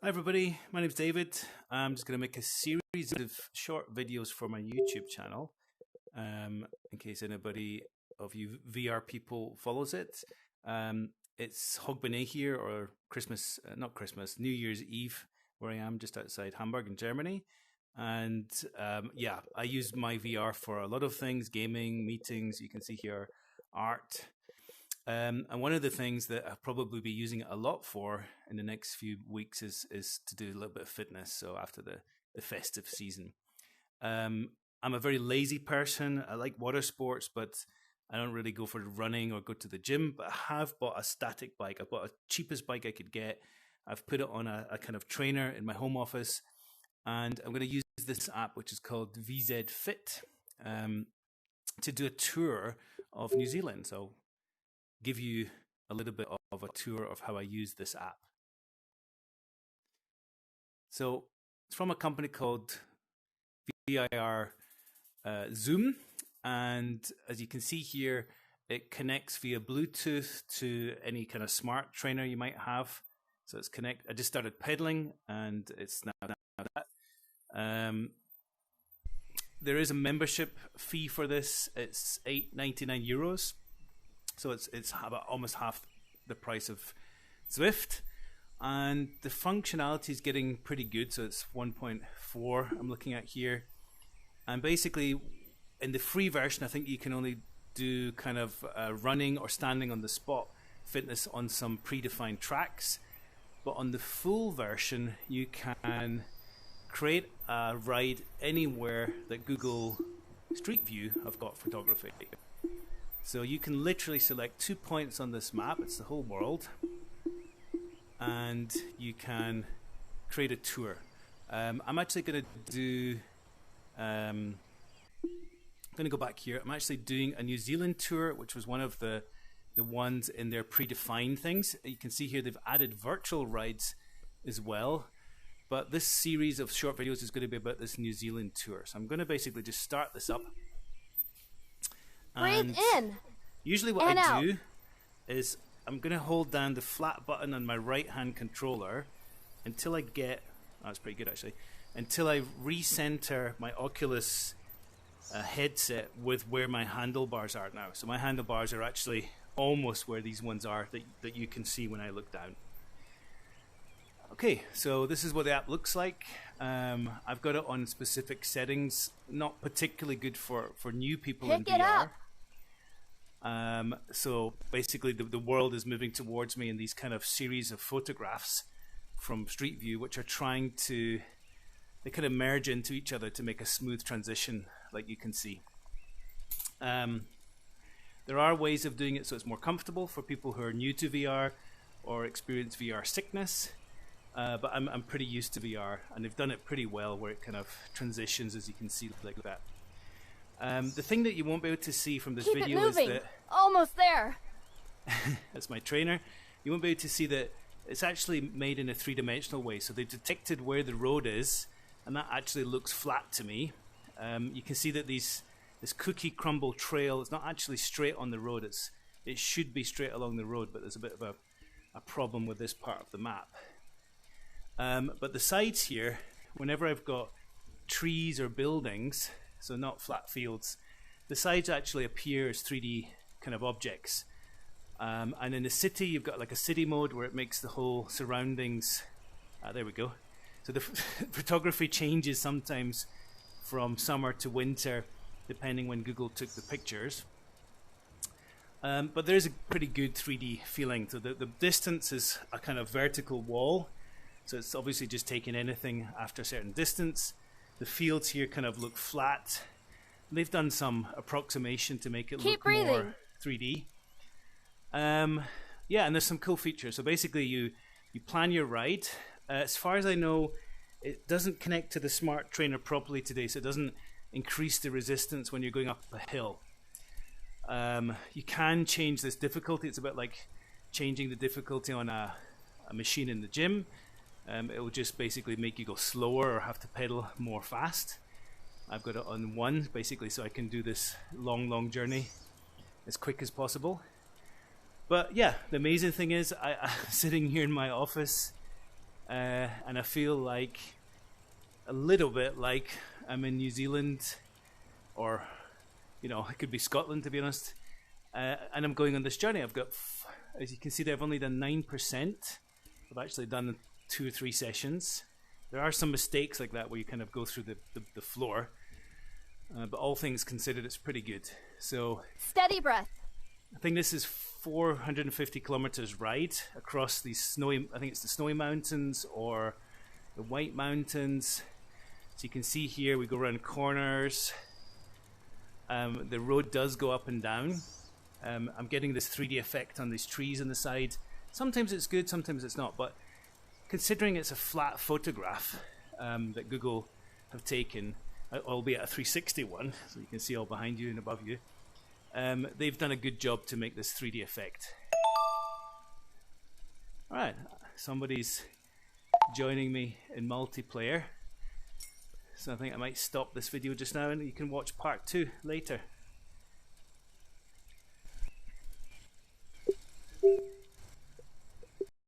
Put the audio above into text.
Hi everybody, my name's David. I'm just going to make a series of short videos for my YouTube channel, in case anybody of you VR people follows it. It's Hogbenay here, or Christmas, not Christmas, New Year's Eve, where I am just outside Hamburg in Germany. And yeah, I use my VR for a lot of things, gaming, meetings, you can see here, art. And one of the things that I'll probably be using it a lot for in the next few weeks is to do a little bit of fitness. So after the festive season, I'm a very lazy person. I like water sports, but I don't really go for running or go to the gym. But I have bought a static bike. I bought a cheapest bike I could get. I've put it on a kind of trainer in my home office, and I'm going to use this app, which is called VZFit, to do a tour of New Zealand. So give you a little bit of a tour of how I use this app. So it's from a company called VIR Zoom, and as you can see here, it connects via Bluetooth to any kind of smart trainer you might have. So it's connect. I just started pedaling, and it's now that. There is a membership fee for this. It's €8.99. So it's about almost half the price of Zwift, and the functionality is getting pretty good. So it's 1.4 I'm looking at here, and basically in the free version I think you can only do kind of running or standing on the spot fitness on some predefined tracks, but on the full version you can create a ride anywhere that Google Street View have got photography. So you can literally select 2 points on this map, it's the whole world, and you can create a tour. I'm actually going to do, I'm going to go back here. I'm actually doing a New Zealand tour, which was one of the ones in their predefined things. You can see here they've added virtual rides as well, but this series of short videos is going to be about this New Zealand tour. So I'm going to basically just start this up. Breathe in. Usually what I do is I'm going to hold down the flat button on my right hand controller until I get, oh, that's pretty good actually, until I recenter my Oculus headset with where my handlebars are now. So my handlebars are actually almost where these ones are that you can see when I look down. Okay, so this is what the app looks like. I've got it on specific settings, not particularly good for new people in VR. So basically the world is moving towards me in these kind of series of photographs from Street View, which are trying to, they kind of merge into each other to make a smooth transition, like you can see. There are ways of doing it so it's more comfortable for people who are new to VR or experience VR sickness. But I'm pretty used to VR, and they've done it pretty well where it kind of transitions, as you can see, like that. The thing that you won't be able to see from this video is that... Almost there! That's my trainer. You won't be able to see that it's actually made in a three-dimensional way. So they've detected where the road is, and that actually looks flat to me. You can see that this cookie crumble trail is not actually straight on the road. It should be straight along the road, but there's a bit of a problem with this part of the map. But the sides here, whenever I've got trees or buildings, so not flat fields, the sides actually appear as 3D kind of objects. And in the city, you've got like a city mode where it makes the whole surroundings, there we go. So the photography changes sometimes from summer to winter, depending when Google took the pictures. But there's a pretty good 3D feeling. So the distance is a kind of vertical wall. So it's obviously just taking anything after a certain distance. The fields here kind of look flat. They've done some approximation to make it look more 3D. Yeah, and there's some cool features. So basically you plan your ride. As far as I know, it doesn't connect to the smart trainer properly today, so it doesn't increase the resistance when you're going up a hill. You can change this difficulty. It's a bit like changing the difficulty on a machine in the gym. It will just basically make you go slower or have to pedal more fast. I've got it on 1 basically so I can do this long journey as quick as possible. But yeah, the amazing thing is I'm sitting here in my office and I feel like a little bit like I'm in New Zealand, or you know, it could be Scotland, to be honest. And I'm going on this journey. I've got, as you can see there, I've only done 9%. I've actually done 2 or 3 sessions. There are some mistakes like that where you kind of go through the floor, but all things considered, it's pretty good. So steady breath. I think this is 450 kilometers ride across these snowy, I think it's the Snowy Mountains or the White Mountains. So you can see here we go around corners. The road does go up and down. I'm getting this 3D effect on these trees on the side. Sometimes it's good, sometimes it's not, but considering it's a flat photograph that Google have taken, albeit a 360 one, so you can see all behind you and above you, they've done a good job to make this 3D effect. Alright, somebody's joining me in multiplayer, so I think I might stop this video just now and you can watch part 2 later.